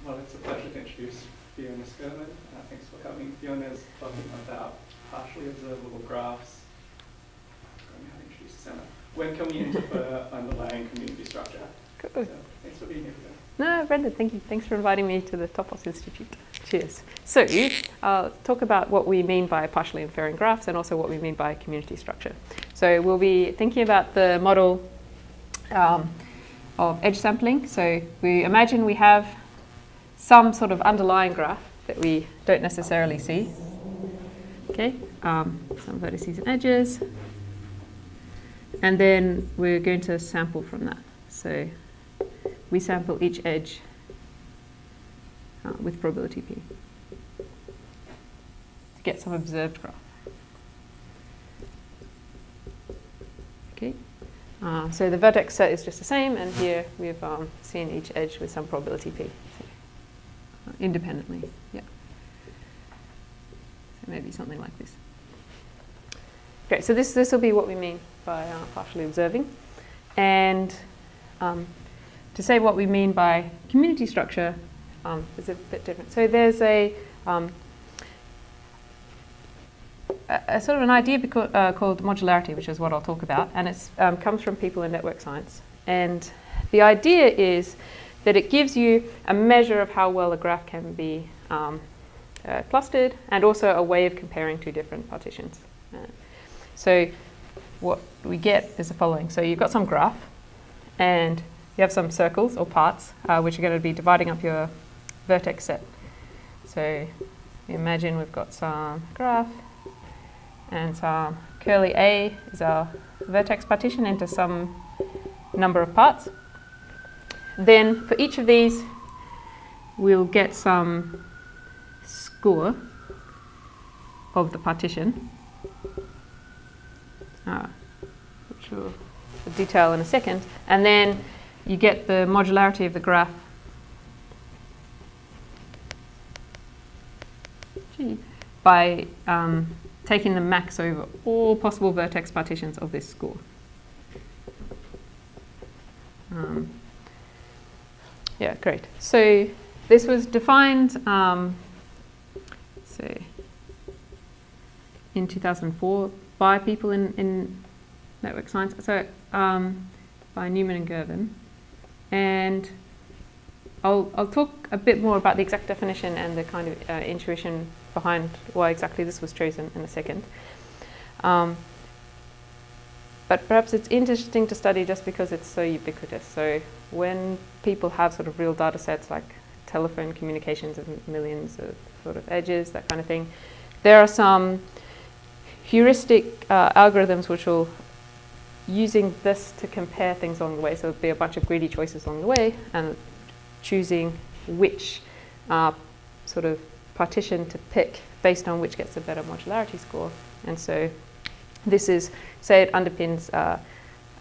Well, it's a pleasure to introduce Fiona Skerman. Thanks for coming. Fiona is talking about partially observable graphs. I don't know how to introduce the center. When can we infer underlying community structure? Cool. So, thanks for being here, Fiona. No, Brendan, thank you. Thanks for inviting me to the Topos Institute. Cheers. So, I'll talk about what we mean by partially inferring graphs and also what we mean by community structure. So, we'll be thinking about the model of edge sampling. So, we imagine we have some sort of underlying graph that we don't necessarily see. Okay, some vertices and edges. And then we're going to sample from that. So, we sample each edge with probability P to get some observed graph. Okay, so the vertex set is just the same, and here we've seen each edge with some probability P. So, independently, yeah. So maybe something like this. Okay, so this will be what we mean by partially observing. And to say what we mean by community structure is a bit different. So there's a sort of an idea called modularity, which is what I'll talk about, and it comes from people in network science. And the idea is that it gives you a measure of how well a graph can be clustered, and also a way of comparing two different partitions. So what we get is the following. So you've got some graph, and you have some circles or parts, which are going to be dividing up your vertex set. So imagine we've got some graph, and some curly A is our vertex partition into some number of parts. Then for each of these, we'll get some score of the partition, which we'll detail in a second. And then you get the modularity of the graph by taking the max over all possible vertex partitions of this score. Yeah, great. So this was defined in 2004 by people in network science. So by Newman and Girvan. And I'll talk a bit more about the exact definition and the kind of intuition behind why exactly this was chosen in a second. But perhaps it's interesting to study just because it's so ubiquitous. So when people have sort of real data sets like telephone communications of millions of sort of edges, that kind of thing, there are some heuristic algorithms which will using this to compare things along the way. So there'll be a bunch of greedy choices along the way, and choosing which sort of partition to pick based on which gets a better modularity score. And so this is, say it underpins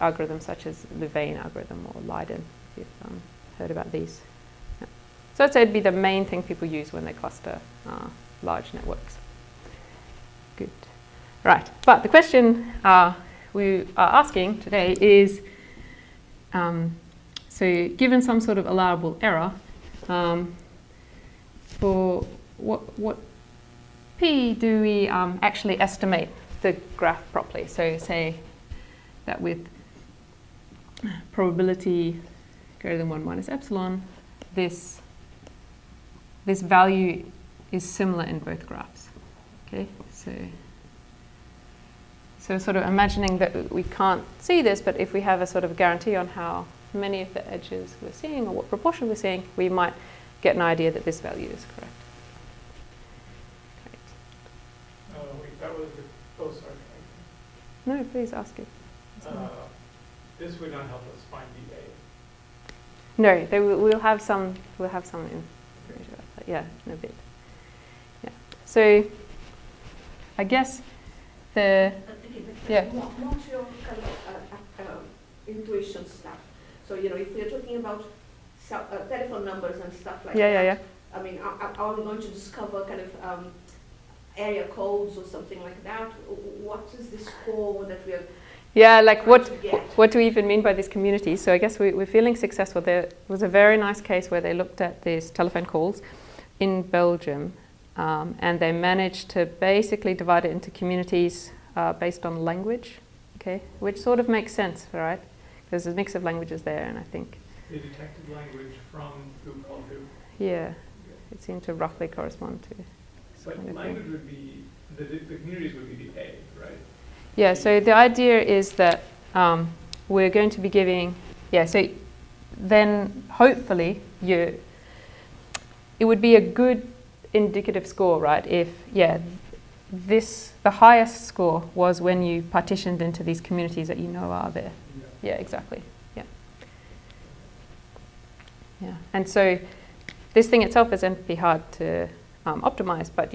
algorithms such as Louvain algorithm or Leiden, if you've heard about these. Yeah. So I'd say it'd be the main thing people use when they cluster large networks. Good. Right, but the question we are asking today is, so given some sort of allowable error, for what P do we actually estimate the graph properly? So say that with probability greater than 1 minus epsilon, this value is similar in both graphs. Okay, so sort of imagining that we can't see this, but if we have a sort of guarantee on how many of the edges we're seeing or what proportion we're seeing, we might get an idea that this value is correct. Wait, that was the, oh, sorry. No, please ask it. This would not help us find the A. No, we'll have some information about that. Yeah, in a bit. Yeah. So I guess the What's your kind of intuition stuff? So if we're talking about telephone numbers and stuff like that. I mean, are we going to discover kind of area codes or something like that? What is the score that we are Yeah, like trying to get. what do we even mean by these communities? So I guess we're feeling successful. There was a very nice case where they looked at these telephone calls in Belgium, and they managed to basically divide it into communities based on language, okay, which sort of makes sense, right? There's a mix of languages there, and I think... They detected language from who called who. Yeah, it seemed to roughly correspond to... But language would be, the communities would be the A, right? Yeah, so the idea is that we're going to be giving, so then hopefully it would be a good indicative score, right? If, the highest score was when you partitioned into these communities that you know are there. Yeah, exactly, yeah. Yeah, and so this thing itself isn't be hard to optimize, but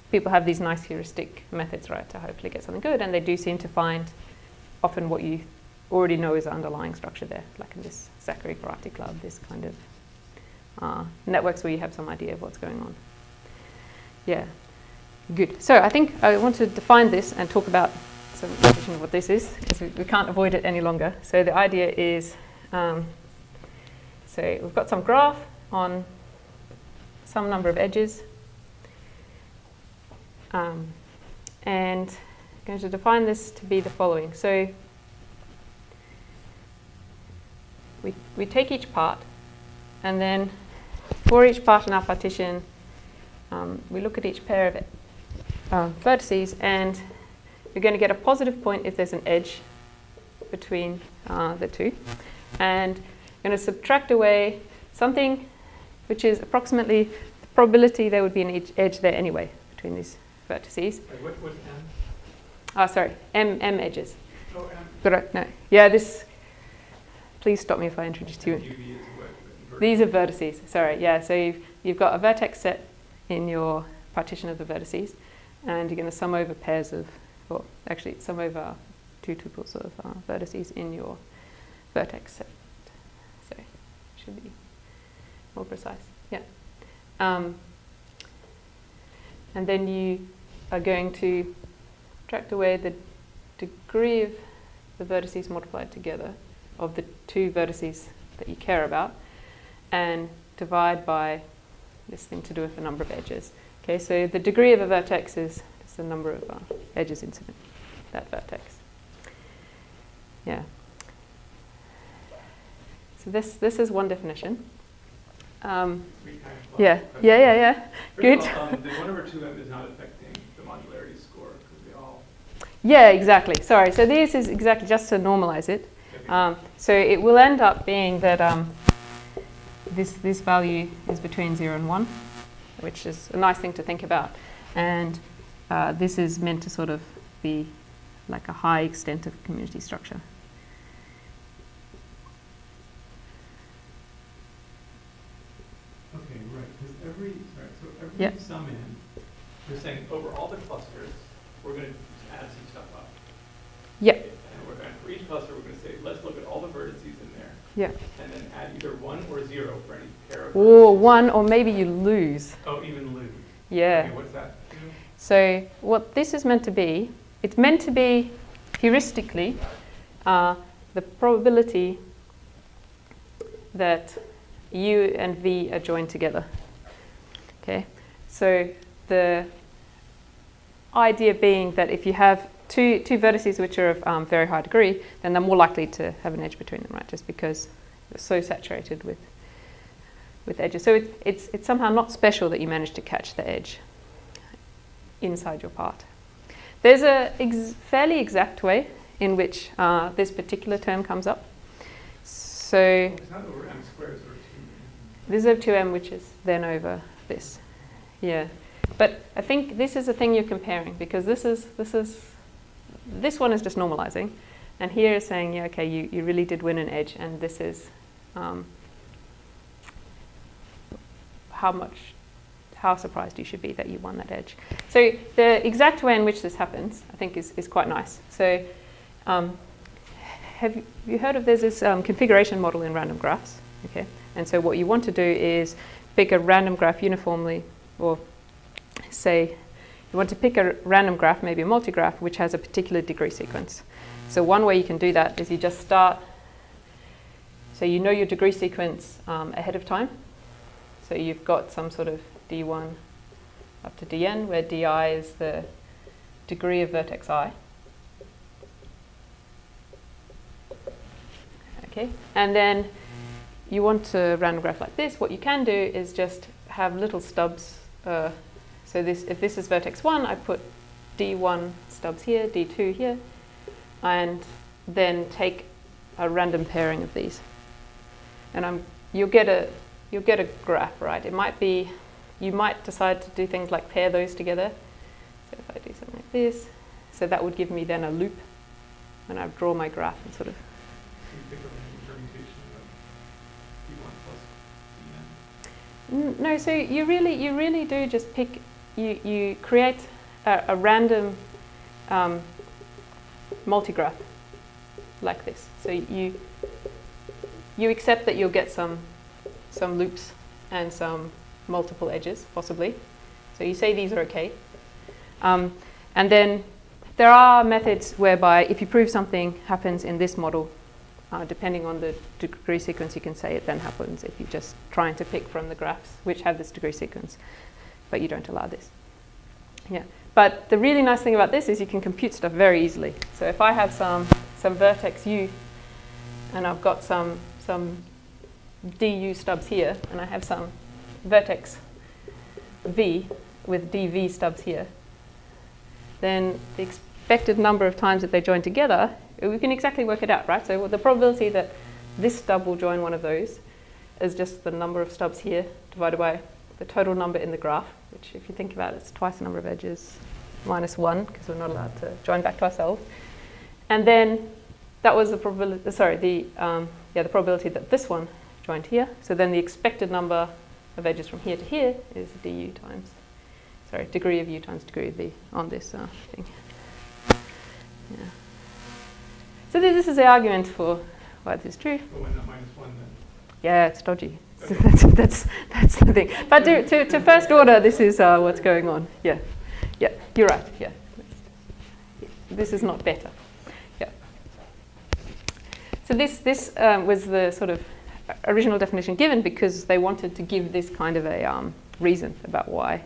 people have these nice heuristic methods, right, to hopefully get something good, and they do seem to find often what you already know is the underlying structure there, like in this Zachary Karate Club, this kind of networks where you have some idea of what's going on. Yeah, good. So I think I want to define this and talk about some definition of what this is, because we can't avoid it any longer. So the idea is, so we've got some graph on some number of edges, and I'm going to define this to be the following. So we take each part, and then for each part in our partition, we look at each pair of vertices, and we're going to get a positive point if there's an edge between the two. And I'm going to subtract away something which is approximately the probability there would be an edge there anyway between these vertices. What's M? Oh, sorry, M edges. Oh, M. Correct, no. Yeah, this, please stop me if I introduce you. These are vertices, sorry, yeah. So you've got a vertex set in your partition of the vertices, and you're going to sum over pairs of, or actually sum over two tuples of vertices in your vertex set. So it should be more precise, yeah. And then you are going to subtract away the degree of the vertices multiplied together of the two vertices that you care about, and divide by this thing to do with the number of edges. Okay, so the degree of a vertex is the number of edges incident, that vertex. Yeah. So this is one definition. Yeah. Good. The 1/2m is not affecting the modularity score because they all. Yeah, exactly. Sorry. So this is exactly just to normalize it. So it will end up being that this value is between 0 and 1, which is a nice thing to think about. And this is meant to sort of be like a high extent of community structure. Okay, right. Because every sum in, you're saying over all the clusters, we're going to add some stuff up. Yeah. And for each cluster, we're going to say, let's look at all the vertices in there. Yeah. And then add either 1 or 0 for any pair of Or vertices. 1, or maybe you lose. Oh, even lose. Yeah. Okay, what's that? So what this is meant to be, it's meant to be heuristically the probability that U and V are joined together. Okay, so the idea being that if you have two vertices which are of very high degree, then they're more likely to have an edge between them, right? Just because they're so saturated with edges. So it's somehow not special that you manage to catch the edge inside your part. There's a fairly exact way in which this particular term comes up. So It's not over m squared, it's over 2. this is over 2m, which is then over this. Yeah, but I think this is the thing you're comparing, because this one is just normalizing, and here is saying, yeah, okay, you really did win an edge, and this is how surprised you should be that you won that edge. So the exact way in which this happens, I think, is quite nice. So have you heard of, there's this configuration model in random graphs, okay? And so what you want to do is pick a random graph uniformly, or say you you want to pick a random graph, maybe a multigraph, which has a particular degree sequence. So one way you can do that is you just start, so you know your degree sequence ahead of time. So you've got some sort of d1 up to dn, where di is the degree of vertex I. Okay, and then you want a random graph like this. What you can do is just have little stubs. So if this is vertex 1, I put d1 stubs here, d2 here, and then take a random pairing of these. And you'll get a graph, right? It might be, you might decide to do things like pair those together. So if I do something like this, so that would give me then a loop, and I draw my graph and sort of. No, so you really do just pick. You create a random multigraph like this. So you accept that you'll get some loops and some multiple edges, possibly. So you say these are okay. And then there are methods whereby if you prove something happens in this model, depending on the degree sequence, you can say it then happens if you're just trying to pick from the graphs which have this degree sequence, but you don't allow this. Yeah. But the really nice thing about this is you can compute stuff very easily. So if I have some vertex u, and I've got some du stubs here, and I have some vertex v with dv stubs here, then the expected number of times that they join together, we can exactly work it out, right? So the probability that this stub will join one of those is just the number of stubs here divided by the total number in the graph, which if you think about it, it's twice the number of edges minus 1, because we're not allowed to join back to ourselves. And then that was the probability, the probability that this one joined here. So then the expected number of edges from here to here is du times, degree of u times degree of v on this thing. Yeah. So this is the argument for why this is true. But when that minus 1 then? Yeah, it's dodgy. Okay. that's the thing. But to first order, this is what's going on. Yeah, you're right. Yeah, this is not better. Yeah. So this was the sort of original definition given because they wanted to give this kind of a reason about why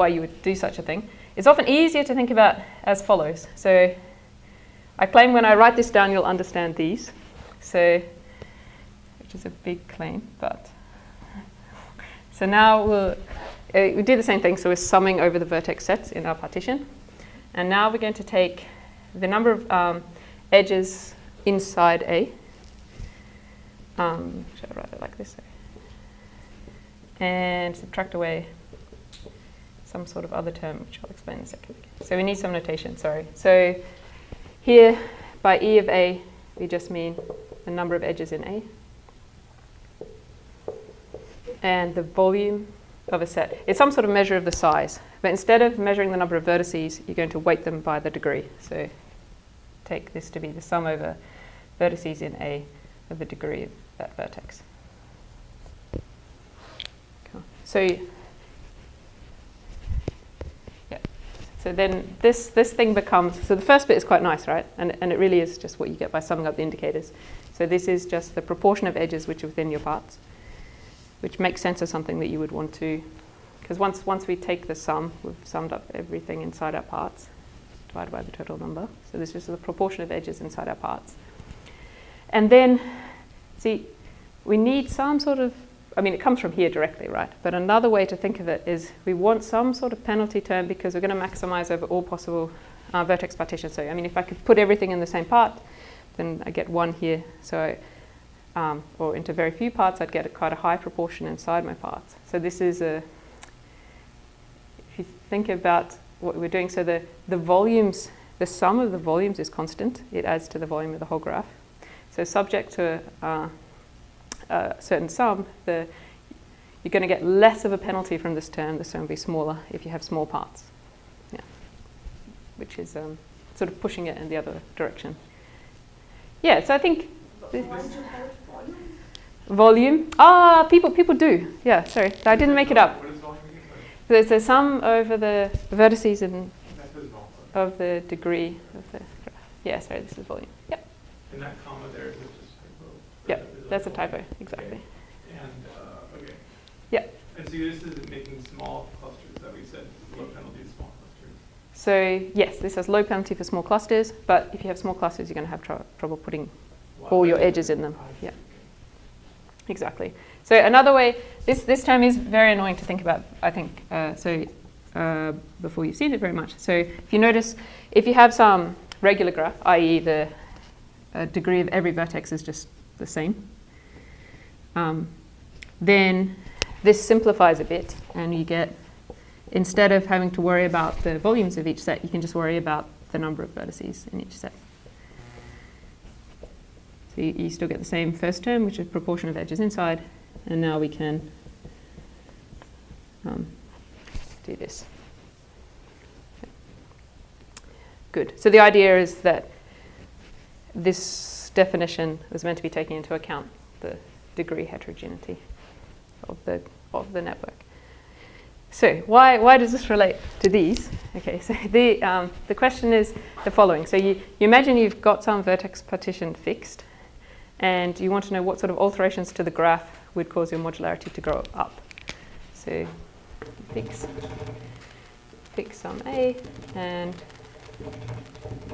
you would do such a thing. It's often easier to think about as follows. So I claim when I write this down, you'll understand these. So, which is a big claim, but. So now we do the same thing. So we're summing over the vertex sets in our partition. And now we're going to take the number of edges inside A. Should I write it like this? And subtract away some sort of other term, which I'll explain in a second. So we need some notation, sorry. So here, by E of A, we just mean the number of edges in A. And the volume of a set. It's some sort of measure of the size. But instead of measuring the number of vertices, you're going to weight them by the degree. So take this to be the sum over vertices in A of the degree of that vertex. Cool. So So then this thing becomes, so the first bit is quite nice, right? And it really is just what you get by summing up the indicators. So this is just the proportion of edges which are within your parts, which makes sense as something that you would want to, because once we take the sum, we've summed up everything inside our parts, divided by the total number. So this is the proportion of edges inside our parts. And then, see, we need some sort of, it comes from here directly, right? But another way to think of it is we want some sort of penalty term because we're going to maximize over all possible vertex partitions. So, if I could put everything in the same part, then I get 1 here. So, or into very few parts, I'd get quite a high proportion inside my parts. So this is if you think about what we're doing, so the volumes, the sum of the volumes is constant. It adds to the volume of the whole graph. So subject to a certain sum, you're going to get less of a penalty from this term. This term will be smaller if you have small parts. Yeah, which is sort of pushing it in the other direction. Yeah, so I think. Why do you have volume? Volume? People do. Yeah, sorry, I didn't make it up. What is volume again? there's a sum over the vertices and That's the small cluster. of the degree of the graph. Yeah, sorry, this is volume. Yep. And that comma there is just typo? Yep, Is that that's a volume? typo, exactly. Okay. And, okay. Yep. And so this is making small clusters that we said, low penalty small clusters. So yes, this has low penalty for small clusters, but if you have small clusters, you're going to have trouble putting all your edges in them. Yeah, exactly. So another way, this term is very annoying to think about, I think, before you've seen it very much. So if you notice, if you have some regular graph, i.e. the degree of every vertex is just the same, then this simplifies a bit, and you get, instead of having to worry about the volumes of each set, you can just worry about the number of vertices in each set. So you still get the same first term, which is proportion of edges inside, and now we can do this. Good. So the idea is that this definition was meant to be taking into account the degree heterogeneity of the network. So why does this relate to these? Okay, so the question is the following. So you imagine you've got some vertex partition fixed, and you want to know what sort of alterations to the graph would cause your modularity to go up. So fix some A, and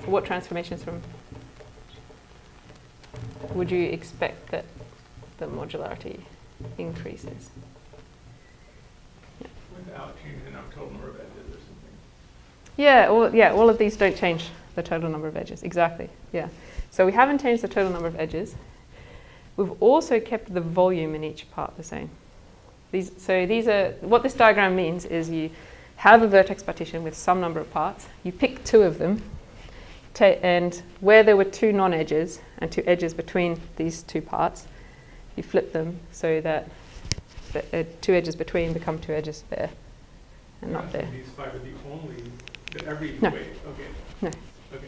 what transformations from would you expect that the modularity increases? Without changing our total number of edges or something. Yeah, all of these don't change the total number of edges. Exactly, yeah. So we haven't changed the total number of edges. We've also kept the volume in each part the same. These are, what this diagram means is you have a vertex partition with some number of parts. You pick two of them, and where there were two non-edges and two edges between these two parts, you flip them so that the two edges between become two edges there and not there. These five are the only, but every No. way, okay. No. Okay.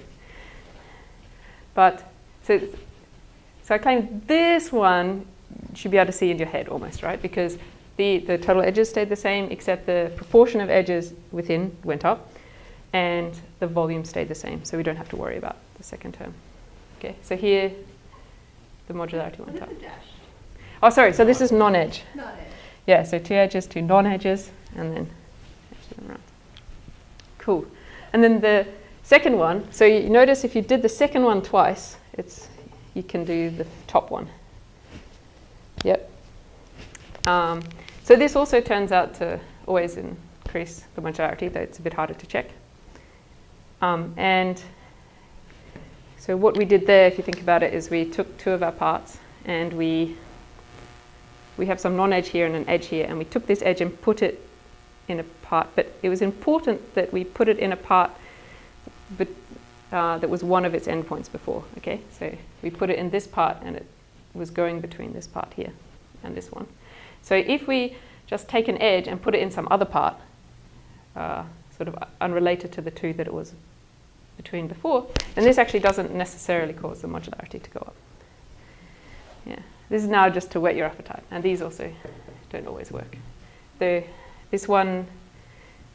But, so I claim this one you should be able to see in your head almost, right? Because the total edges stayed the same, except the proportion of edges within went up, and the volume stayed the same, so we don't have to worry about the second term. Okay, so here the modularity went up. Oh, sorry, so this is non-edge. Non-edge. Yeah, so two edges, two non-edges, and then around. Cool. And then the second one, so you notice if you did the second one twice, you can do the top one. Yep. So this also turns out to always increase the modularity, though it's a bit harder to check. And so what we did there, if you think about it, is we took two of our parts, and we have some non-edge here and an edge here, and we took this edge and put it in a part, but it was important that we put it in a part that was one of its endpoints before, okay? So we put it in this part, and it was going between this part here and this one. So if we just take an edge and put it in some other part, sort of unrelated to the two that it was between before, then this actually doesn't necessarily cause the modularity to go up. Yeah. This is now just to whet your appetite, and these also don't always work. Though this one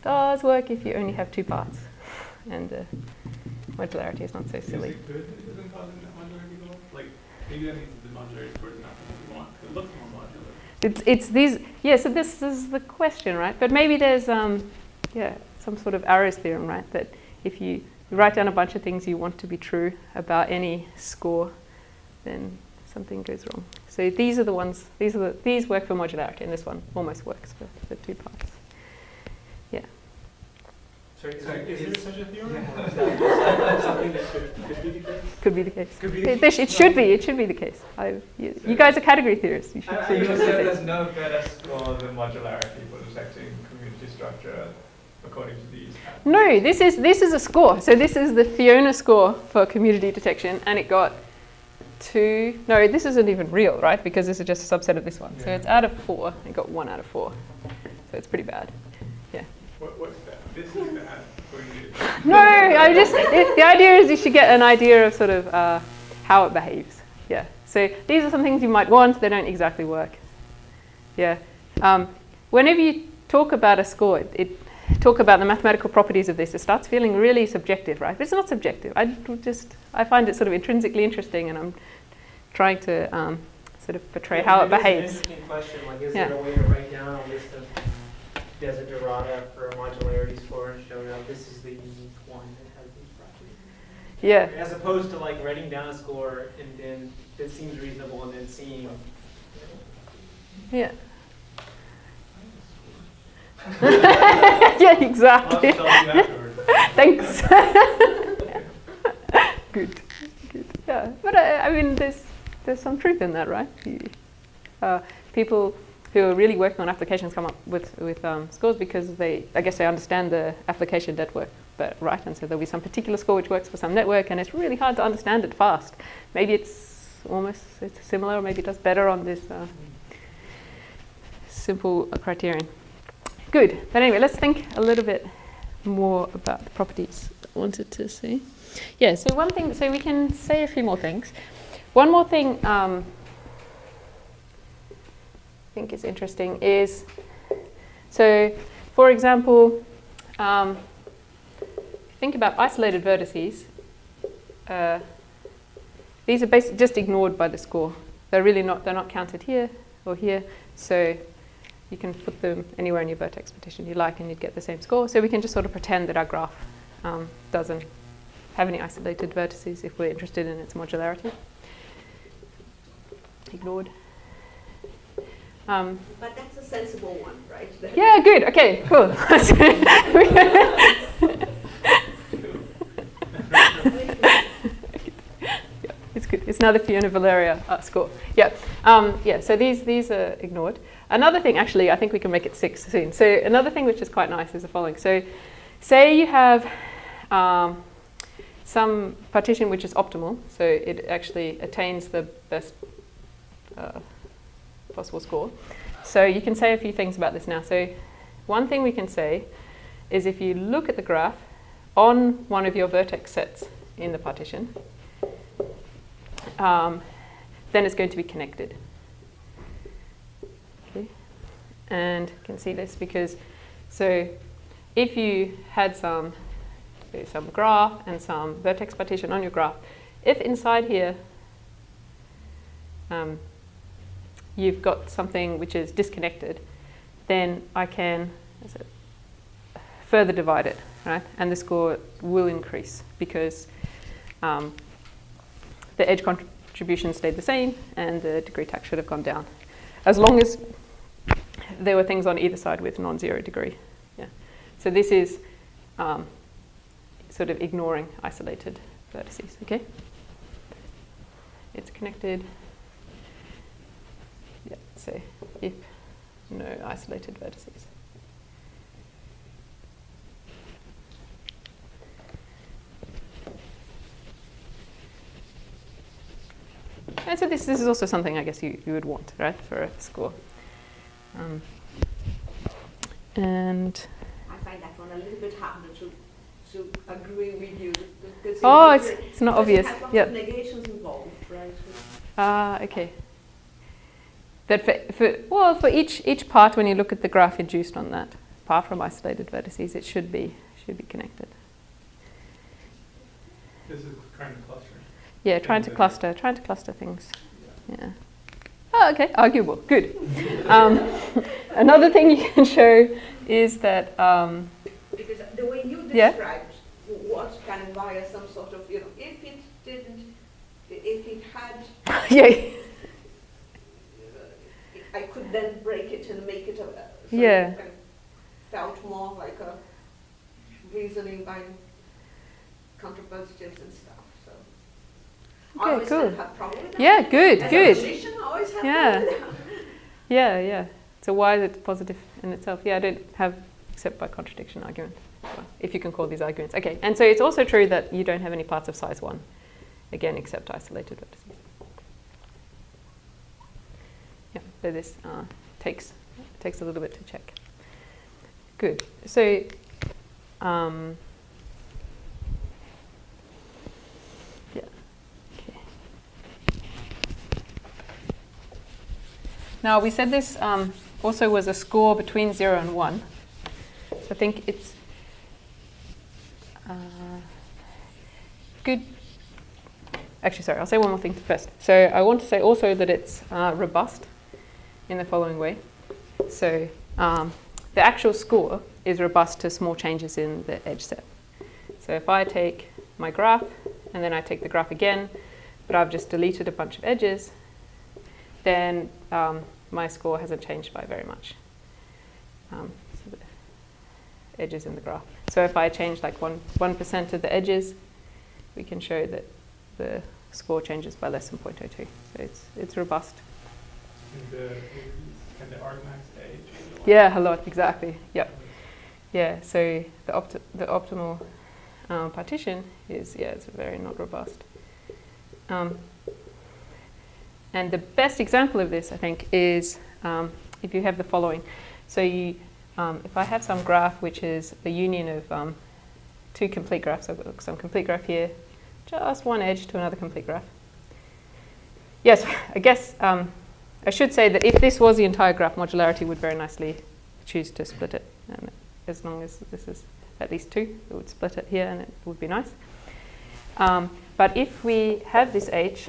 does work if you only have two parts, and the modularity is not so silly. Is it good that it doesn't cause the modularity to go up? Like, maybe that means the modularity score is not what we want. It looks more modular. It's these, yeah, so this is the question, right? But maybe there's, some sort of Arrow's theorem, right? That if you write down a bunch of things you want to be true about any score, then something goes wrong. So these are the ones, these work for modularity, and this one almost works for the two parts. Yeah. Sorry, is there such a theorem? Yeah. Is that something that could be the case? Could be the case. Could be the case. It should be the case. You guys are category theorists. You should I see would it. say there's no better score than modularity for detecting community structure according to these. No, this is a score. So this is the Fiona score for community detection, and it got 2. No, this isn't even real, right? Because this is just a subset of this one. So it's out of 4. It got 1 out of 4. So it's pretty bad. Yeah. What's that? This is bad according to No, the idea is you should get an idea of sort of how it behaves. Yeah. So these are some things you might want. They don't exactly work. Yeah. Whenever you talk about a score, talk about the mathematical properties of this, it starts feeling really subjective, right? But it's not subjective. I find it sort of intrinsically interesting, and I'm trying to sort of portray how it behaves. It's an interesting question. Like, is there a way to write down a list of desiderata for a modularity score and show that this is the unique one that has these properties? Yeah. As opposed to like writing down a score and then that seems reasonable and then seeing. Yeah. Yeah, exactly. I'll tell you afterwards. Thanks. Good. Yeah, but I mean, there's some truth in that, right? People who are really working on applications come up with scores because I guess they understand the application network, but right, and so there'll be some particular score which works for some network, and it's really hard to understand it fast. Maybe it's similar, or maybe it does better on this simple criterion. Good, but anyway, let's think a little bit more about the properties I wanted to see. Yeah, so one thing, so we can say a few more things. One more thing I think is interesting is, so for example, think about isolated vertices. These are basically just ignored by the score. They're not counted here or here, so you can put them anywhere in your vertex partition you like and you'd get the same score. So we can just sort of pretend that our graph doesn't have any isolated vertices if we're interested in its modularity. Ignored. But that's a sensible one, right? Yeah, good. Okay, cool. It's good. It's another Fiona Valeria score. Yeah. Yeah. So these are ignored. Another thing, actually, I think we can make it 6 soon. So another thing which is quite nice is the following. So, say you have some partition which is optimal, so it actually attains the best possible score. So you can say a few things about this now. So one thing we can say is if you look at the graph on one of your vertex sets in the partition, then it's going to be connected. Okay. And you can see this because, so if you had some graph and some vertex partition on your graph, if inside here you've got something which is disconnected, then I can further divide it, right? And the score will increase because the edge contribution stayed the same and the degree tax should have gone down, as long as there were things on either side with non-zero degree. Yeah. So this is sort of ignoring isolated vertices, okay? It's connected. Yeah, so if no isolated vertices. And so this is also something I guess you would want, right, for a score. And I find that one a little bit harder to agree with you. It's not obvious. Yeah. Negations involved, right? Okay. That for each part, when you look at the graph induced on that, apart from isolated vertices, it should be connected. This is trying to cluster. Yeah, trying to cluster things. Yeah. Oh, okay, arguable. Good. Another thing you can show is that because the way you described was kind of via some sort of, if it had, yeah. I could then break it and make it yeah. Kind of felt more like a reasoning by counterpositives and stuff. So I always have problem with that. Yeah, good. As a logician, I always have problem with that. Yeah. So why is it positive in itself? Yeah, I don't have except by contradiction argument, well, if you can call these arguments. Okay, and so it's also true that you don't have any parts of size 1, again, except isolated vertices. Yeah, so this takes a little bit to check. Good. So yeah. Okay. Now we said this also was a score between 0 and 1. So I think it's good. Actually, sorry, I'll say one more thing first. So I want to say also that it's robust in the following way. So the actual score is robust to small changes in the edge set. So if I take my graph and then I take the graph again, but I've just deleted a bunch of edges, then my score hasn't changed by very much. So the edges in the graph. So if I change like 1% of the edges, we can show that the score changes by less than 0.02. So it's robust. Can the argmax age? Yeah, a lot, exactly. Yep. Yeah, so the optimal partition is, it's very not robust. And the best example of this, I think, is if you have the following. So you, if I have some graph which is the union of two complete graphs, I've got some complete graph here, just one edge to another complete graph. Yes, I guess I should say that if this was the entire graph, modularity would very nicely choose to split it. And as long as this is at least 2, it would split it here and it would be nice. But if we have this H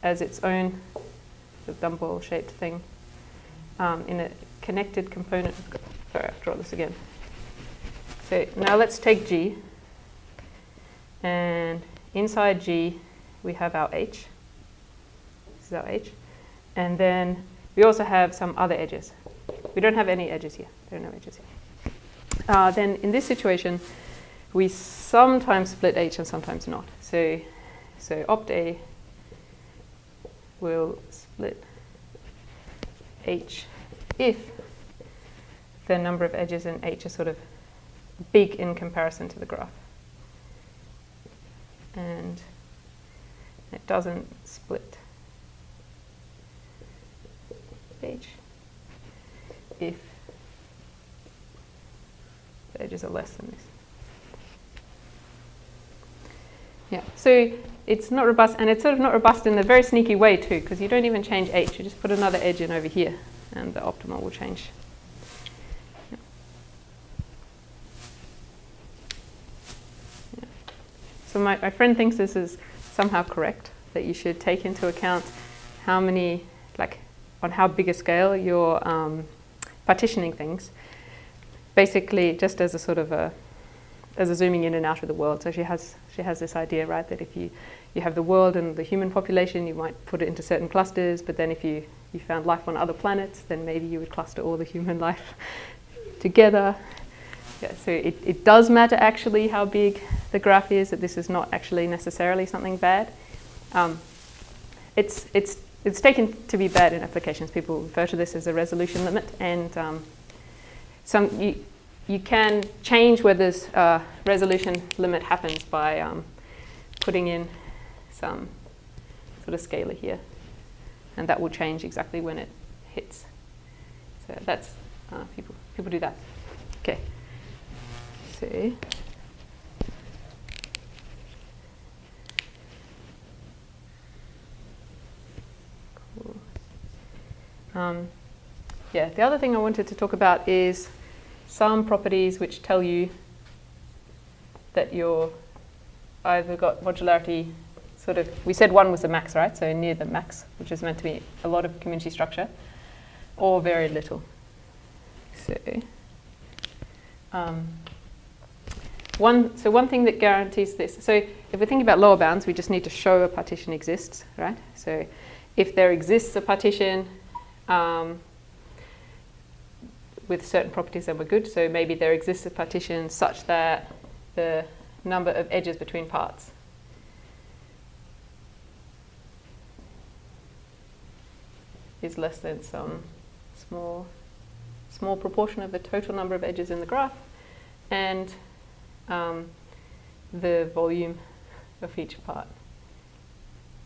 as its own dumbbell-shaped thing in a connected component, sorry, I'll draw this again. So now let's take G, and inside G we have our H. This is our H. And then we also have some other edges. We don't have any edges here. There are no edges here. Then in this situation, we sometimes split H and sometimes not. So opt A will split H if the number of edges in H is sort of big in comparison to the graph. And it doesn't split H if the edges are less than this. Yeah, so it's not robust, and it's sort of not robust in a very sneaky way too, because you don't even change H, you just put another edge in over here, and the optimal will change. Yeah. Yeah. So my friend thinks this is somehow correct, that you should take into account how many, like, on how big a scale you're partitioning things. Basically, just as a sort of as a zooming in and out of the world. So she has this idea, right, that if you have the world and the human population, you might put it into certain clusters, but then if you found life on other planets, then maybe you would cluster all the human life together. Yeah, so it does matter actually how big the graph is, that this is not actually necessarily something bad. It's taken to be bad in applications. People refer to this as a resolution limit, and you can change where this resolution limit happens by putting in some sort of scalar here, and that will change exactly when it hits. So that's people do that. Okay. So. Yeah, the other thing I wanted to talk about is some properties which tell you that you're either got modularity sort of, we said 1 was the max, right? So near the max, which is meant to be a lot of community structure, or very little. So one thing that guarantees this, so if we're thinking about lower bounds, we just need to show a partition exists, right? So if there exists a partition with certain properties, then we're good. So maybe there exists a partition such that the number of edges between parts is less than some small proportion of the total number of edges in the graph, and the volume of each part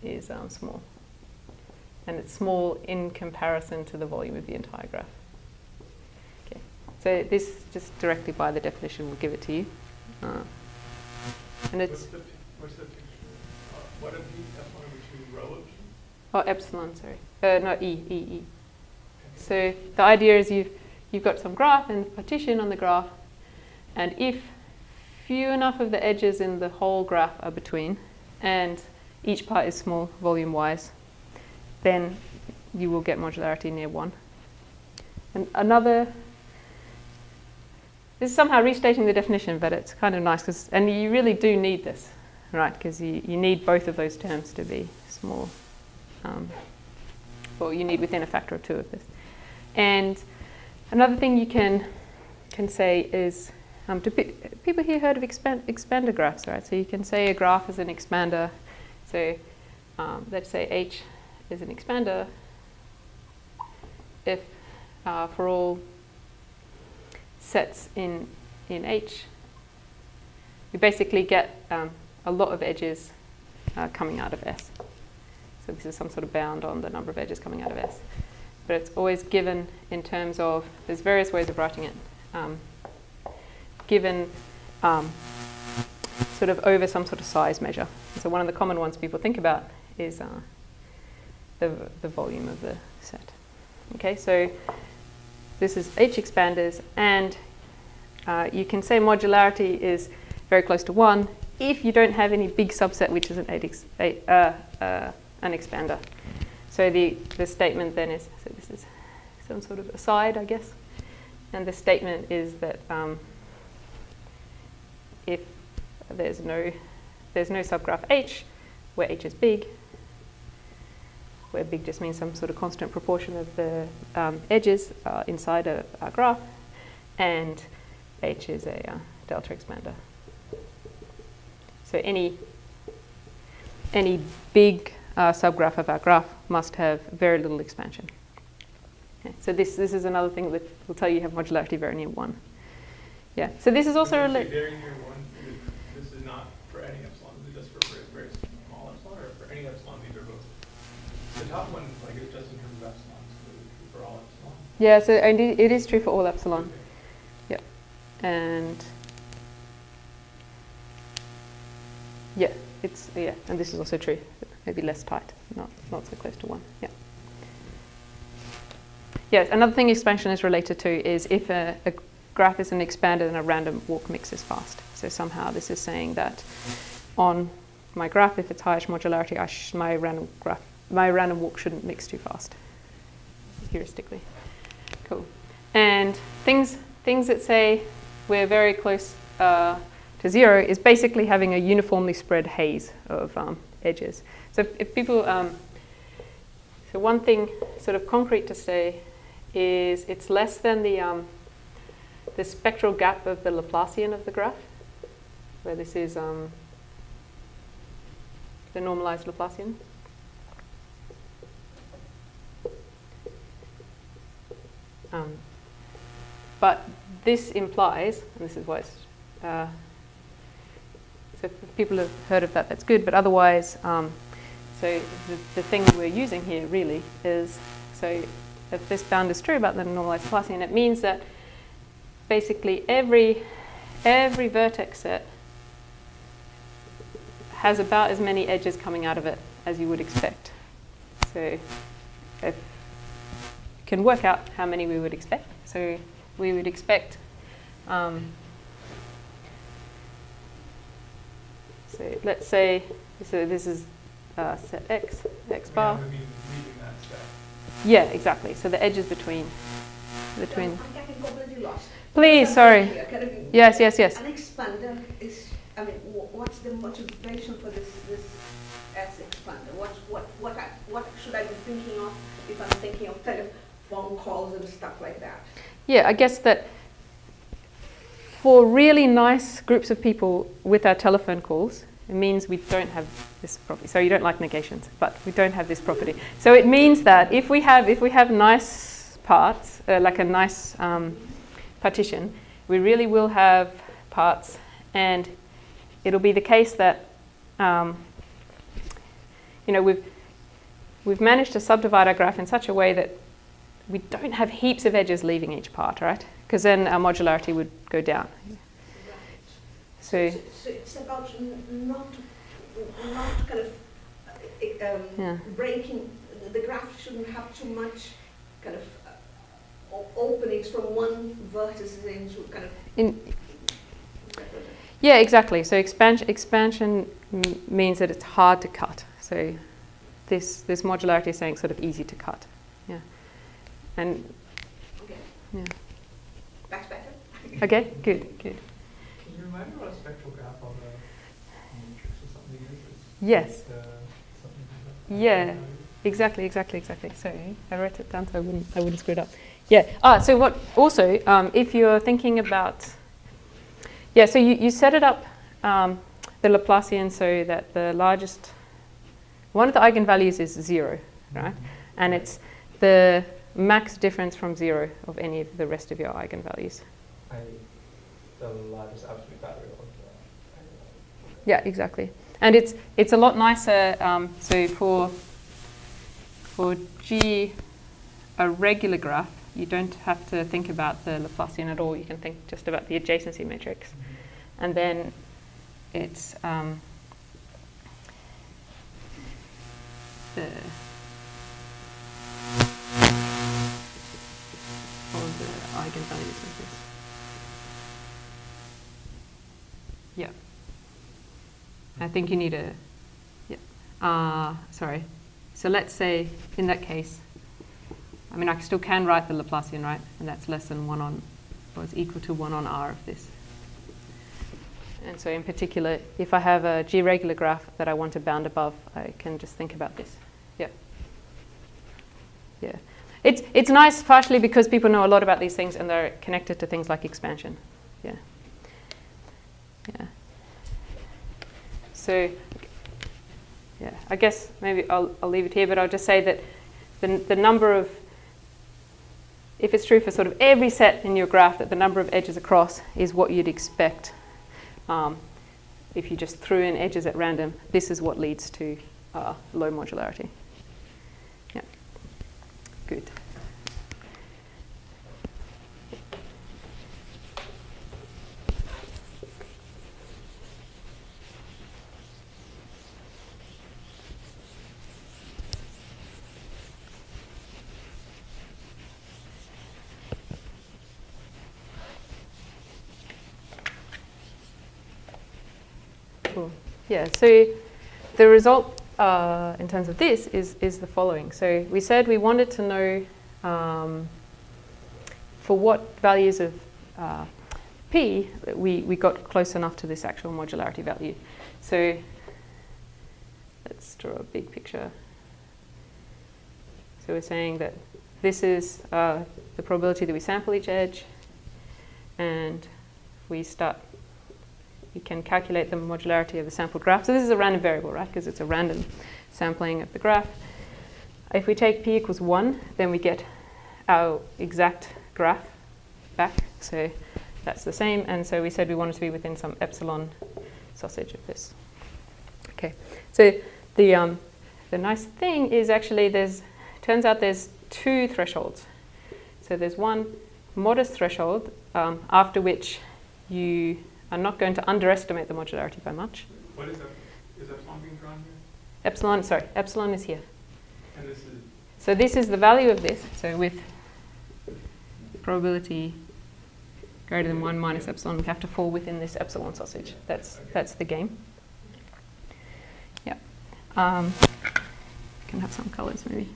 is small. And it's small in comparison to the volume of the entire graph. Okay, so this just directly by the definition will give it to you. And it's What's the picture? What are the F1 over 2 rho of G? oh epsilon, sorry. No, E. So the idea is you've got some graph and partition on the graph, and if few enough of the edges in the whole graph are between, and each part is small volume-wise, then you will get modularity near 1. And this is somehow restating the definition, but it's kind of nice, and you really do need this, right? Because you need both of those terms to be small. Or you need within a factor of 2 of this. And another thing you can say is, do people here heard of expander graphs, right? So you can say a graph is an expander. So let's say H is an expander if for all sets in H, you basically get a lot of edges coming out of S. So this is some sort of bound on the number of edges coming out of S. But it's always given in terms of, there's various ways of writing it, given sort of over some sort of size measure. So one of the common ones people think about is the volume of the set. Okay, so this is H expanders, and you can say modularity is very close to 1 if you don't have any big subset which is an expander. So the statement then is, so this is some sort of aside, I guess, and the statement is that if there's no subgraph H where H is big, where big just means some sort of constant proportion of the edges inside a graph, and H is a delta expander. So any big subgraph of our graph must have very little expansion. Okay, so this is another thing that will tell you have modularity very near 1. Yeah. So this is also related. Very near 1. This is not for any epsilon. Is it just for very small epsilon, or for any epsilon? These are both. The top one, like, is just in terms of epsilon. So it's true for all epsilon. Yeah. So it is true for all epsilon. Okay. Yep. And yeah, and this is also true. Maybe less tight, not so close to 1. Yeah. Yes, another thing expansion is related to is if a graph is an expander, then a random walk mix is fast. So somehow this is saying that on my graph, if it's highish modularity, my random walk shouldn't mix too fast, heuristically. Cool. And things that say we're very close to 0 is basically having a uniformly spread haze of edges. So if people, so one thing sort of concrete to say is it's less than the spectral gap of the Laplacian of the graph, where this is the normalized Laplacian. But this implies, and this is why it's, so if people have heard of that, that's good, but otherwise, so the thing we're using here really is, so if this bound is true about the normalized Laplacian, it means that basically every vertex set has about as many edges coming out of it as you would expect. So if you can work out how many we would expect. So we would expect, so let's say, so this is set X bar. I mean, leaving that step. Yeah, exactly. So the edges between. I'm getting completely lost. Please, sorry. Yes. An expander is, I mean, what's the motivation for this S expander? What should I be thinking of if I'm thinking of telephone calls and stuff like that? Yeah, I guess that for really nice groups of people with our telephone calls, it means we don't have this property. So you don't like negations, but we don't have this property. So it means that if we have nice parts, like a nice partition, we really will have parts, and it'll be the case that we've managed to subdivide our graph in such a way that we don't have heaps of edges leaving each part, right? Because then our modularity would go down. So it's about not kind of breaking, the graph shouldn't have too much kind of openings from one vertex into kind of. Yeah, exactly. So expansion means that it's hard to cut. So this modularity is saying sort of easy to cut. Yeah. And Okay. yeah. That's better. Okay. Good. Good. Can you remind me what a spectral graph of a matrix or something is? Yes. Something like that? Yeah. Exactly. Sorry, I wrote it down so I wouldn't screw it up. Yeah. So what also, if you're thinking about, so you set it up, the Laplacian, so that the largest, one of the eigenvalues is 0, right? And it's the max difference from 0 of any of the rest of your eigenvalues. The largest absolute value of Yeah, exactly. And it's a lot nicer. So for G, a regular graph, you don't have to think about the Laplacian at all. You can think just about the adjacency matrix. And then it's the all the eigenvalues of this. Yeah. I think you need a, sorry. So let's say in that case, I mean, I still can write the Laplacian, right? And that's less than 1 on, or it's equal to 1 on R of this. And so in particular, if I have a G regular graph that I want to bound above, I can just think about this. Yeah. Yeah. It's nice partially because people know a lot about these things and they're connected to things like expansion. Yeah. Yeah. So, yeah, I guess maybe I'll leave it here, but I'll just say that the number of, if it's true for sort of every set in your graph, that the number of edges across is what you'd expect. If you just threw in edges at random, this is what leads to low modularity. Yeah, good. Cool. Yeah, so the result in terms of this is the following. So we said we wanted to know for what values of P we got close enough to this actual modularity value. So let's draw a big picture. So we're saying that this is the probability that we sample each edge, and we can calculate the modularity of the sampled graph. So this is a random variable, right? Because it's a random sampling of the graph. If we take P equals 1, then we get our exact graph back. So that's the same. And so we said we wanted to be within some epsilon sausage of this. Okay. So the nice thing is actually turns out there's 2 thresholds. So there's one modest threshold after which you are not going to underestimate the modularity by much. What is that? Is epsilon being drawn here? Epsilon is here. And this is? So this is the value of this. So with probability greater than 1 minus epsilon, we have to fall within this epsilon sausage. That's the game. Yeah. Can have some colors maybe.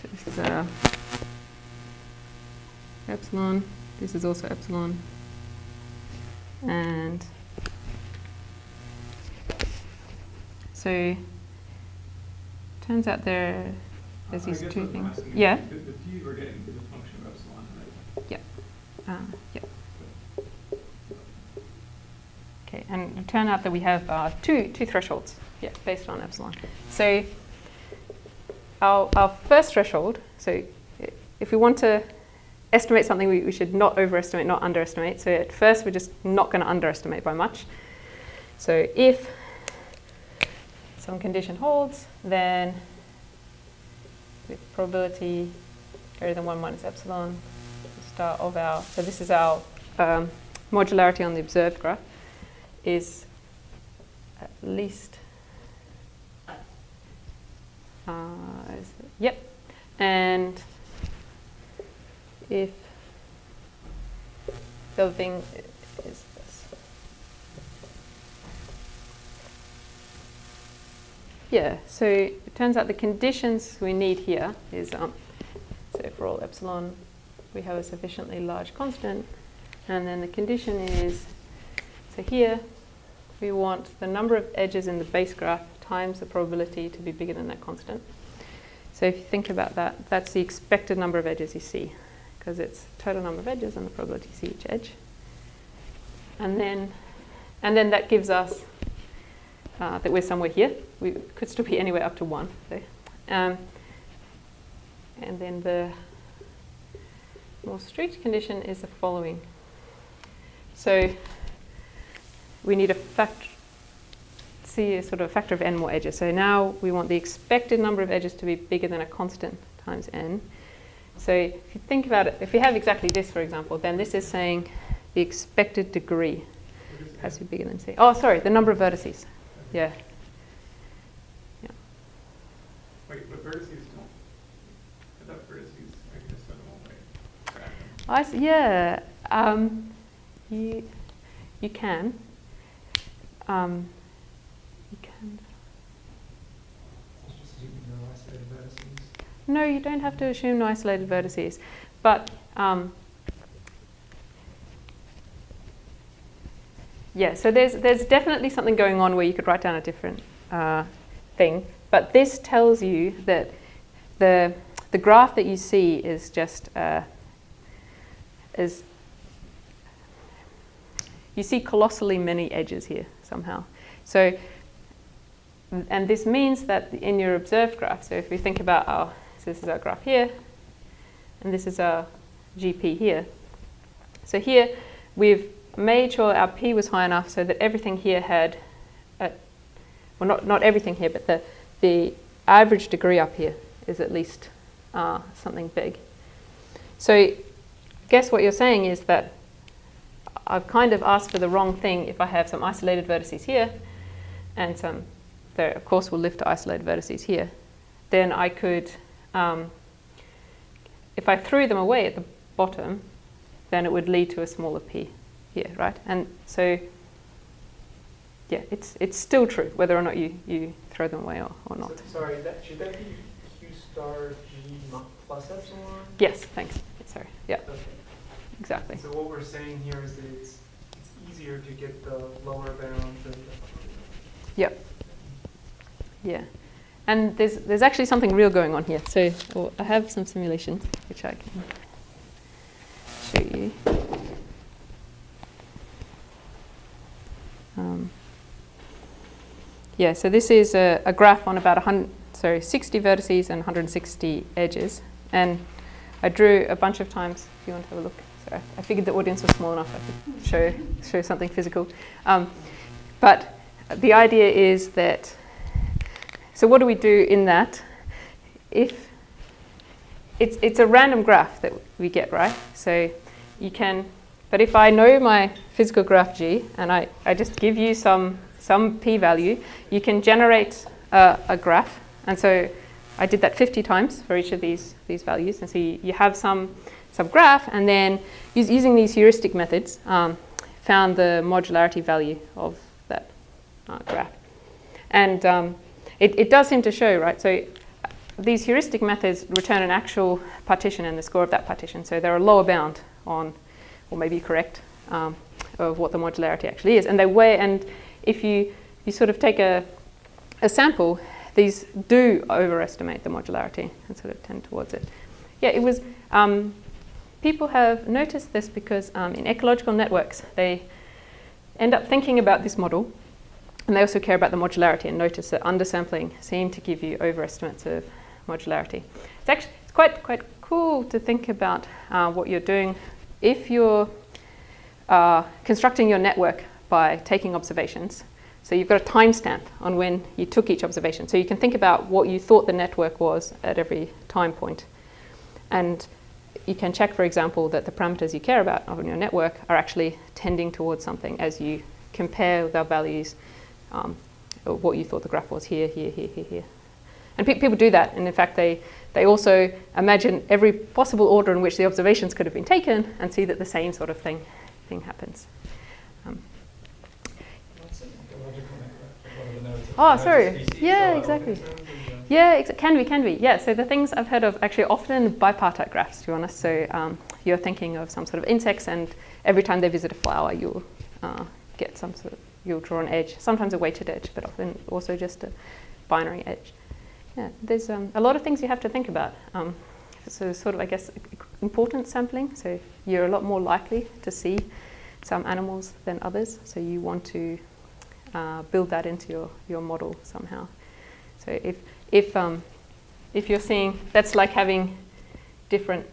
So this is epsilon. This is also epsilon. And so turns out there's these 2 things. Yeah. The P we're getting is a function of epsilon, right? Yeah. Yeah. Okay, and it turned out that we have two thresholds. Yeah, based on epsilon. So our first threshold. So if we want to estimate something, we should not overestimate, not underestimate. So at first, we're just not going to underestimate by much. So if some condition holds, then with probability greater than 1 minus epsilon, the start of so this is our modularity on the observed graph, is at least, yep, and if the other thing is this. Yeah, so it turns out the conditions we need here is, so for all epsilon, we have a sufficiently large constant, and then the condition is, so here we want the number of edges in the base graph times the probability to be bigger than that constant. So if you think about that, that's the expected number of edges you see, because it's total number of edges and the probability to see each edge. And then that gives us that we're somewhere here. We could still be anywhere up to 1. So, and then the more strict condition is the following. So we need a factor of n more edges. So now we want the expected number of edges to be bigger than a constant times n. So if you think about it, if we have exactly this, for example, then this is saying the expected degree has to be bigger than c. Oh, sorry, the number of vertices. Yeah. Wait, but vertices don't. I thought vertices exist in one way. I see, yeah. You can. You can. No, you don't have to assume no isolated vertices, but yeah. So there's definitely something going on where you could write down a different thing, but this tells you that the graph that you see is just you see colossally many edges here somehow. So, and this means that in your observed graph, so if we think about so this is our graph here, and this is our GP here. So here we've made sure our P was high enough so that everything here had, well not everything here, but the average degree up here is at least something big. So I guess what you're saying is that I've kind of asked for the wrong thing if I have some isolated vertices here and some, there of course will lift to isolated vertices here. Then I could, if I threw them away at the bottom, then it would lead to a smaller p here, right? And so, yeah, it's still true whether or not you throw them away or not. So, sorry, should that be Q star G plus epsilon? Yes, thanks. Sorry, yeah. Okay. Exactly. So what we're saying here is that it's easier to get the lower bound than the Yep. Yeah. And there's actually something real going on here. So I have some simulations which I can show you. Yeah, so this is a graph on about 60 vertices and 160 edges. And I drew a bunch of times, if you want to have a look. So I figured the audience was small enough I could show something physical. But the idea is that, so what do we do in that? If it's a random graph that we get, right? So you can, but if I know my physical graph G and I just give you some p-value, you can generate a graph. And so I did that 50 times for each of these values. And so you have some graph, and then using these heuristic methods, found the modularity value of that graph. And it does seem to show, right? So these heuristic methods return an actual partition and the score of that partition. So they're a lower bound on, or maybe correct, of what the modularity actually is. And they weigh, and if you sort of take a sample, these do overestimate the modularity and sort of tend towards it. Yeah, it was, people have noticed this because in ecological networks, they end up thinking about this model, and they also care about the modularity and notice that undersampling seemed to give you overestimates of modularity. It's quite cool to think about what you're doing if you're constructing your network by taking observations. So you've got a timestamp on when you took each observation. So you can think about what you thought the network was at every time point. And you can check, for example, that the parameters you care about on your network are actually tending towards something as you compare their values, what you thought the graph was here. And people do that. And in fact, they they also imagine every possible order in which the observations could have been taken and see that the same sort of thing happens. Oh, sorry. Yeah, exactly. Yeah, can be. Yeah, so the things I've heard of actually often bipartite graphs, to be honest. So you're thinking of some sort of insects, and every time they visit a flower, you'll get some sort of, you'll draw an edge, sometimes a weighted edge, but often also just a binary edge. Yeah, there's a lot of things you have to think about. So sort of, I guess, importance sampling. So you're a lot more likely to see some animals than others. So you want to build that into your model somehow. So if you're seeing, that's like having different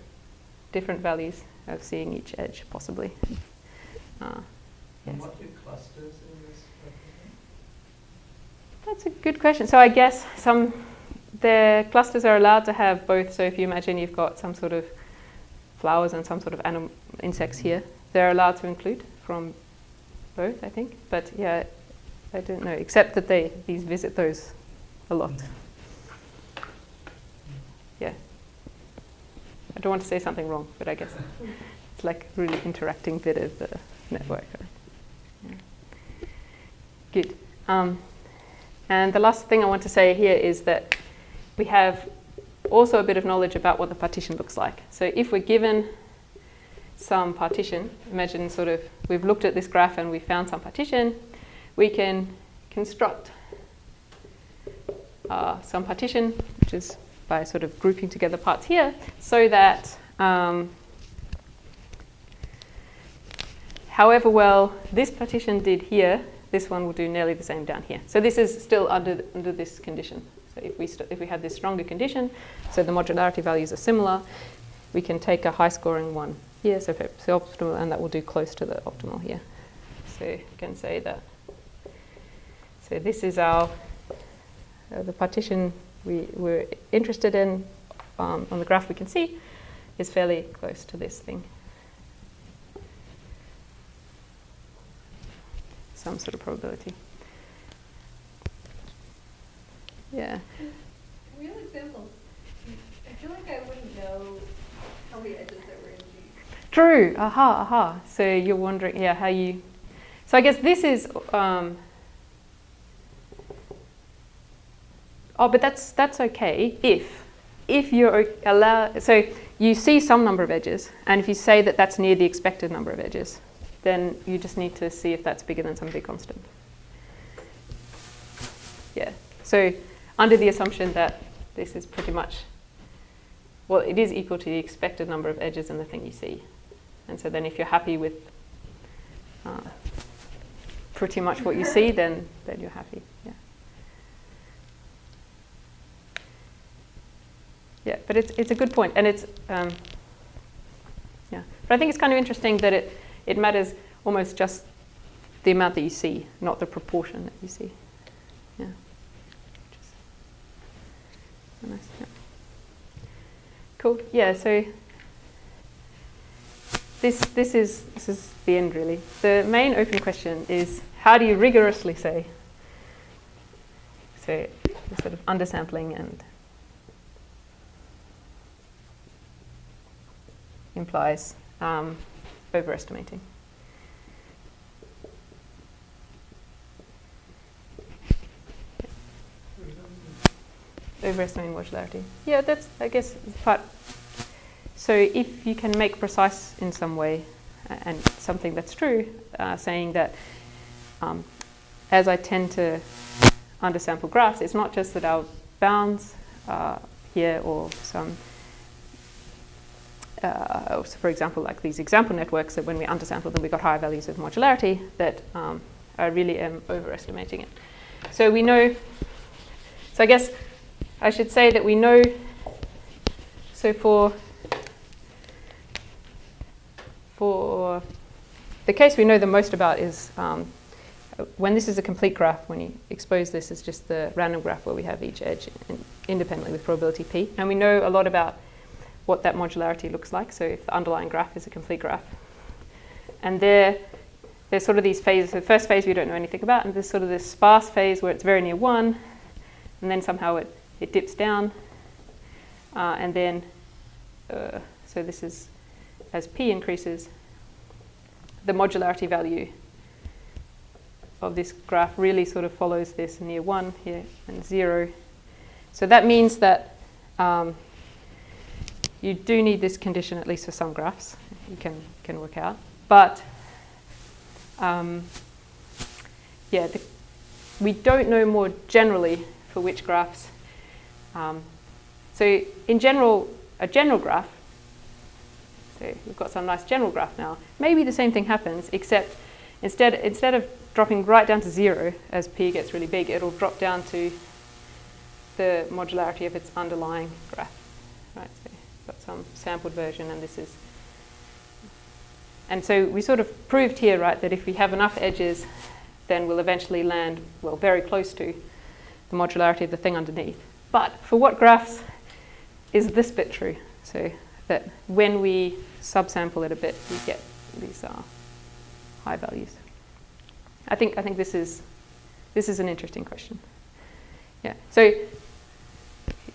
values of seeing each edge possibly. And what do clusters in this represent? That's a good question. So I guess the clusters are allowed to have both. So if you imagine you've got some sort of flowers and some sort of insects here, they're allowed to include from both, I think. But yeah, I don't know, except that these visit those a lot. Yeah. I don't want to say something wrong, but I guess it's like a really interacting bit of the network. Right? Yeah. Good. And the last thing I want to say here is that we have also a bit of knowledge about what the partition looks like. So if we're given some partition, imagine sort of we've looked at this graph and we found some partition, we can construct some partition, which is by sort of grouping together parts here, so that however well this partition did here, this one will do nearly the same down here. So this is still under this condition. So if we had this stronger condition, so the modularity values are similar, we can take a high scoring one here, so optimal, and that will do close to the optimal here. So you can say that. So this is our the partition we're interested in on the graph we can see is fairly close to this thing. Some sort of probability. Yeah. Real examples. I feel like I wouldn't know how many edges there were in G. True. Aha. So you're wondering, yeah, how you. So I guess this is. But that's okay if you're allowed. So you see some number of edges, and if you say that that's near the expected number of edges, then you just need to see if that's bigger than some big constant. Yeah. So under the assumption that this is pretty much, well, it is equal to the expected number of edges in the thing you see. And so then if you're happy with pretty much what you see, then you're happy. Yeah. Yeah, but it's a good point, and it's yeah. But I think it's kind of interesting that it matters almost just the amount that you see, not the proportion that you see. Yeah. Nice. Yeah. Cool. Yeah. So this is the end really. The main open question is how do you rigorously say? So sort of undersampling and implies overestimating. Overestimating modularity. Yeah, that's, I guess, part. So if you can make precise in some way, and something that's true, saying that as I tend to undersample graphs, it's not just that our bounds here or some so for example, like these example networks, that when we undersample them, we got higher values of modularity, that I really am overestimating it. So we know, so I guess I should say that we know, so for the case we know the most about is when this is a complete graph, when you expose this as just the random graph where we have each edge independently with probability p. And we know a lot about what that modularity looks like. So if the underlying graph is a complete graph. And there's sort of these phases. The first phase we don't know anything about, and there's sort of this sparse phase where it's very near 1, and then somehow it dips down. And then, so this is, as p increases, the modularity value of this graph really sort of follows this near 1 here and 0. So that means that you do need this condition, at least for some graphs, you can work out. But yeah, we don't know more generally for which graphs. So in general, a general graph, so we've got some nice general graph now, maybe the same thing happens, except instead of dropping right down to 0 as p gets really big, it'll drop down to the modularity of its underlying graph. Right, so we've got some sampled version, and this is. And so we sort of proved here, right, that if we have enough edges, then we'll eventually land, well, very close to the modularity of the thing underneath. But for what graphs is this bit true? So that when we subsample it a bit, we get these high values. I think this is an interesting question. Yeah. So it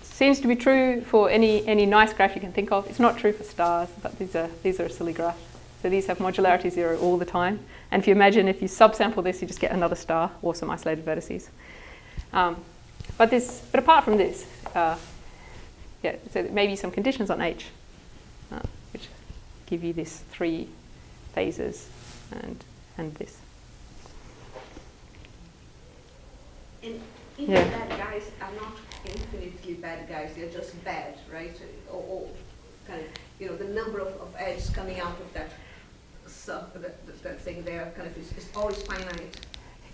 seems to be true for any nice graph you can think of. It's not true for stars, but these are a silly graph. So these have modularity 0 all the time. And if you imagine if you subsample this, you just get another star or some isolated vertices. But apart from this, yeah, so maybe some conditions on H, which give you these 3 phases and this. Even bad guys are not infinitely bad guys, they're just bad, right? Or kind of, the number of edges coming out of that thing there kind of is always finite.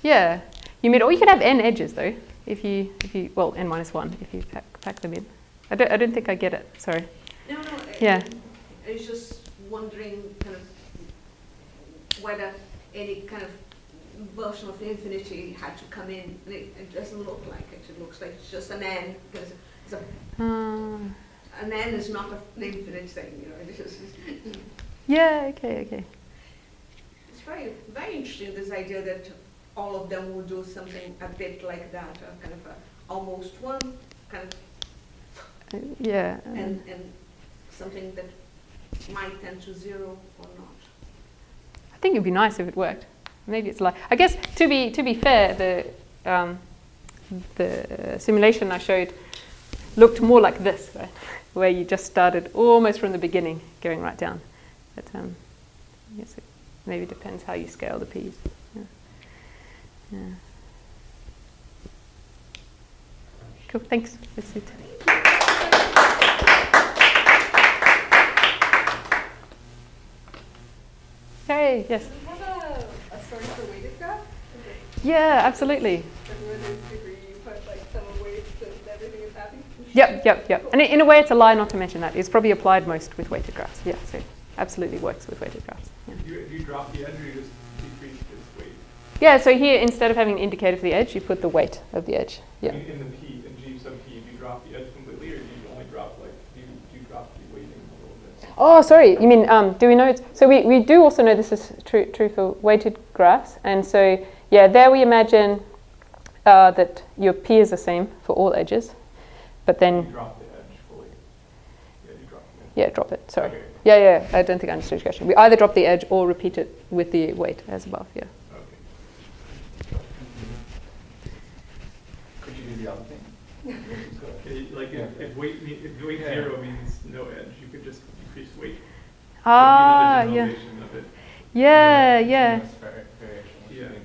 Yeah. Or you could have n edges though, if you well, n minus 1 if you pack them in. I don't think I get it. Sorry. No. Yeah. I was just wondering kind of whether any kind of version of infinity had to come in. And it doesn't look like it. It looks like it's just an n. Because an n is not an infinite thing. It's just, yeah. Okay. It's very, very interesting, this idea that all of them will do something a bit like that, kind of almost one, kind of, yeah, and something that might tend to 0 or not. I think it'd be nice if it worked. Maybe it's like, I guess to be fair, the simulation I showed looked more like this, right? Where you just started almost from the beginning, going right down. But I guess it maybe depends how you scale the p's. Yeah. Cool. Thanks. That's it. Hey. Yes. Do we have a story for weighted graphs? Yeah. Absolutely. Where you put like some weights and everything is happy? Yep. And in a way, it's a lie not to mention that. It's probably applied most with weighted graphs. Yeah. So absolutely works with weighted graphs. Yeah. Do you drop the edge or you just decrease its weight? Yeah, so here, instead of having an indicator for the edge, you put the weight of the edge. Yeah. In the P, in G sub P, do you drop the edge completely, or do you only drop, do you drop the weighting a little bit? Oh, sorry, you mean, do we know, so we do also know this is true for weighted graphs, and so, yeah, there we imagine that your P is the same for all edges, but then... You drop the edge fully. Yeah, you drop the edge. Yeah, drop it, sorry. Okay. Yeah, I don't think I understood your question. We either drop the edge or repeat it with the weight as above, yeah. Could you do the other thing? If weight 0 means no edge, you could just decrease weight. Ah, yeah. Of it. Yeah. Variation, which Yeah. would be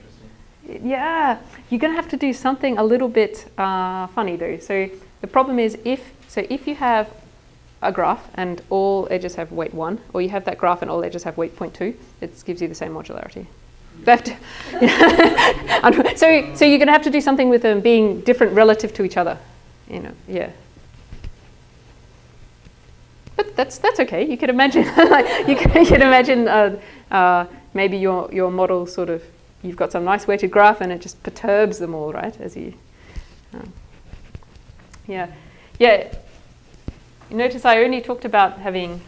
interesting. Yeah, you're going to have to do something a little bit funny though. So the problem is if you have a graph and all edges have weight 1, or you have that graph and all edges have weight 0.2, it gives you the same modularity. So you're going to have to do something with them being different relative to each other. Yeah. But that's okay. You can imagine, you can imagine maybe your model sort of, you've got some nice weighted graph and it just perturbs them all, right? As you, yeah. You notice I only talked about having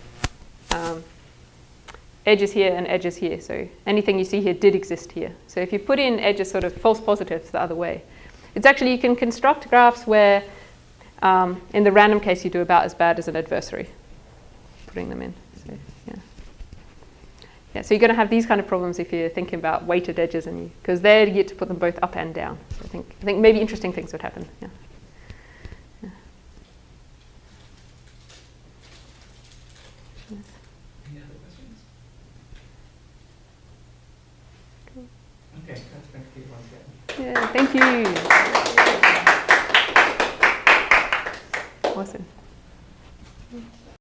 edges here and edges here. So anything you see here did exist here. So if you put in edges sort of false positives the other way, it's actually, you can construct graphs where In the random case, you do about as bad as an adversary, putting them in. So, yeah. Yeah, so you're going to have these kind of problems if you're thinking about weighted edges, and because there you get to put them both up and down. So I think maybe interesting things would happen. Yeah. Yeah. Yes. Any other questions? Okay, that's thanks Pete once again. Yeah, thank you. Awesome.